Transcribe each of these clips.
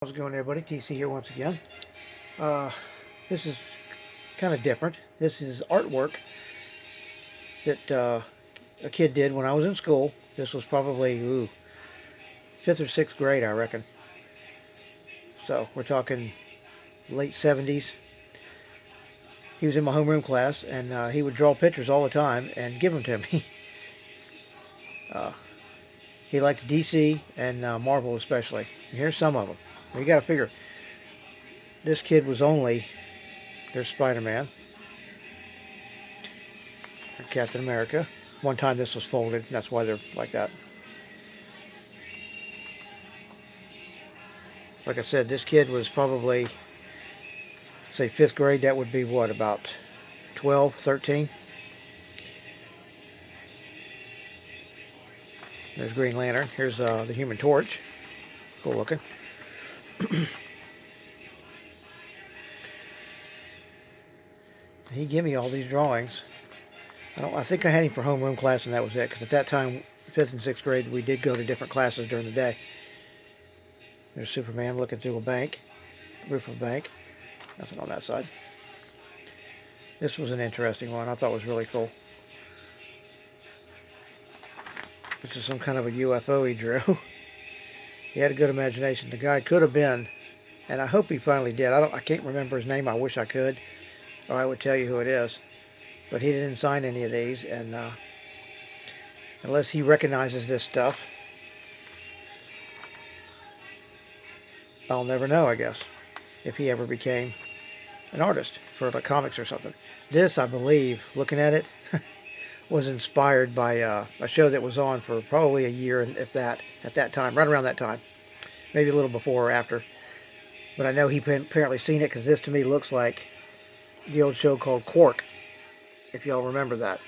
How's it going, everybody? TC here once again. Uh, this is kind of different. This is artwork that a kid did when I was in school. This was probably 5th or 6th grade, I reckon. So we're talking late 70s. He was in my homeroom class, and he would draw pictures all the time and give them to me. uh, he liked DC and Marvel especially. Here's some of them. You got to figure this kid was only there's Spider-Man. Captain America. One time this was folded, and that's why they're like that. Like I said, this kid was probably, say, 5th grade. That would be what, about 12, 13? There's Green Lantern. Here's the Human Torch. Cool looking. He gave me all these drawings. I think I had him for homeroom class, and that was it. Because at that time, 5th and 6th grade, we did go to different classes during the day. There's Superman looking through a bank, roof of a bank. Nothing on that side. This was an interesting one. I thought it was really cool. This is some kind of a UFO he drew. He had a good imagination. The guy could have been, and I hope he finally did. I can't remember his name. I wish I could, or I would tell you who it is. But he didn't sign any of these, and unless he recognizes this stuff, I'll never know, I guess, if he ever became an artist for like comics or something. This, I believe, looking at it, was inspired by a show that was on for probably a year, and if that, at that time, right around that time, maybe a little before or after. But I know he apparently seen it, because this to me looks like the old show called Quark, if y'all remember that.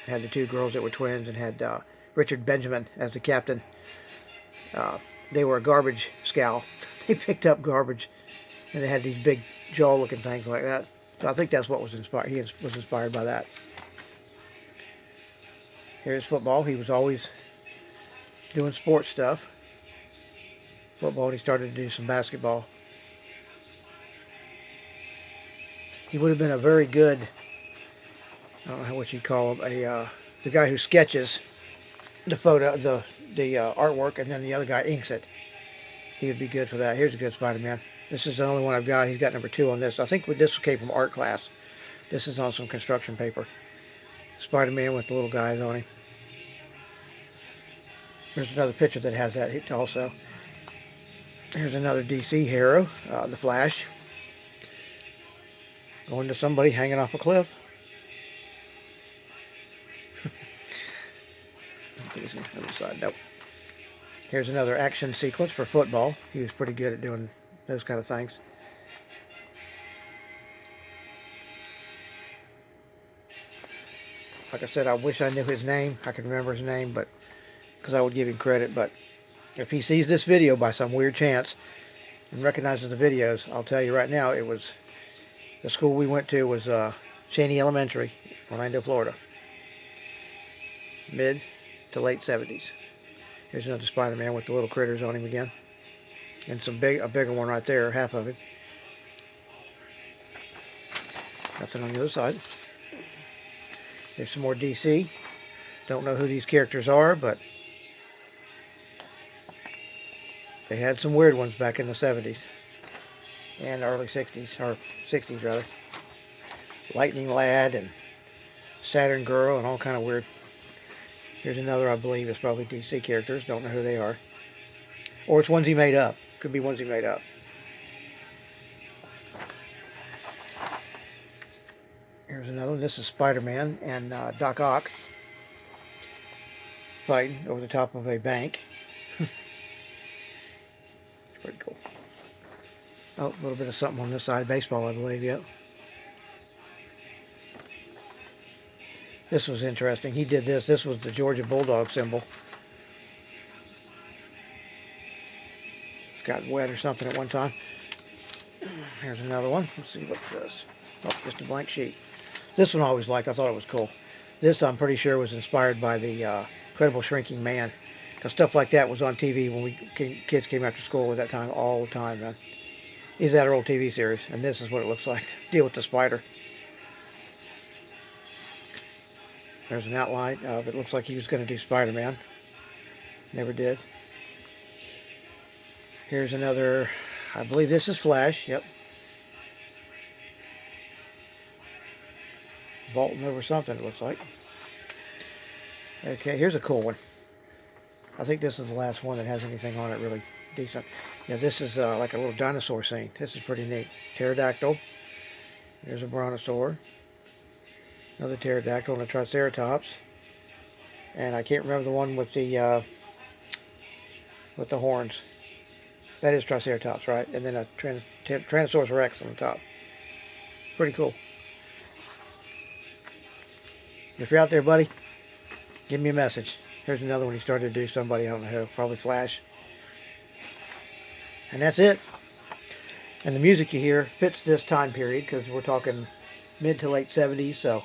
It had the two girls that were twins, and had Richard Benjamin as the captain. They were a garbage scow. They picked up garbage, and they had these big jaw-looking things like that. So I think that's what was inspired. He was inspired by that. Here's football. He was always doing sports stuff. Football, and he started to do some basketball. He would have been a very good, I don't know what you'd call him, the guy who sketches the photo, the artwork, and then the other guy inks it. He would be good for that. Here's a good Spider-Man. This is the only one I've got. He's got number 2 on this. I think this came from art class. This is on some construction paper. Spider-Man with the little guys on him. There's another picture that has that also. Here's another DC hero, the Flash. Going to somebody hanging off a cliff. I don't think he's on the other side. Nope. Here's another action sequence for football. He was pretty good at doing those kind of things. Like I said, I wish I knew his name. I could remember his name, but because I would give him credit. But if he sees this video by some weird chance and recognizes the videos, I'll tell you right now, it was the school we went to was Cheney Elementary, Orlando, Florida. Mid to late 70s. Here's another Spider-Man with the little critters on him again. And a bigger one right there, half of it. Nothing on the other side. There's some more DC. Don't know who these characters are, but they had some weird ones back in the 70s. And early 60s, or 60s rather. Lightning Lad and Saturn Girl and all kind of weird. Here's another, I believe, is probably DC characters. Don't know who they are. Or it's ones he made up. Could be ones he made up. Here's another one. This is Spider-Man and Doc Ock fighting over the top of a bank. It's pretty cool. Oh, a little bit of something on this side. Baseball, I believe, yep. This was interesting. He did this. This was the Georgia Bulldog symbol. It's got wet or something at one time. Here's another one. Let's see what it says. Oh, just a blank sheet. This one I always liked. I thought it was cool. This, I'm pretty sure, was inspired by the Incredible Shrinking Man, Because stuff like that was on TV when kids came after school at that time all the time, man. Either that or old TV series. And this is what it looks like. Deal with the spider. There's an outline of it. Looks like he was going to do Spider-Man. Never did. Here's another. I believe this is Flash. Yep. Vaulting over something, it looks like. Okay, here's a cool one. I think this is the last one that has anything on it really decent. Yeah, this is like a little dinosaur scene. This is pretty neat. Pterodactyl. There's a brontosaur. Another pterodactyl and a triceratops. And I can't remember the one with the horns. That is triceratops, right? And then a Tyrannosaurus Rex on the top. Pretty cool. If you're out there, buddy, give me a message. Here's another one he started to do. Somebody, I don't know who. Probably Flash. And that's it. And the music you hear fits this time period because we're talking mid to late 70s. So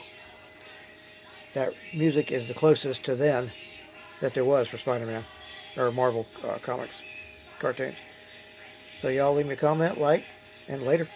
that music is the closest to then that there was for Spider-Man or Marvel comics, cartoons. So y'all leave me a comment, like, and later.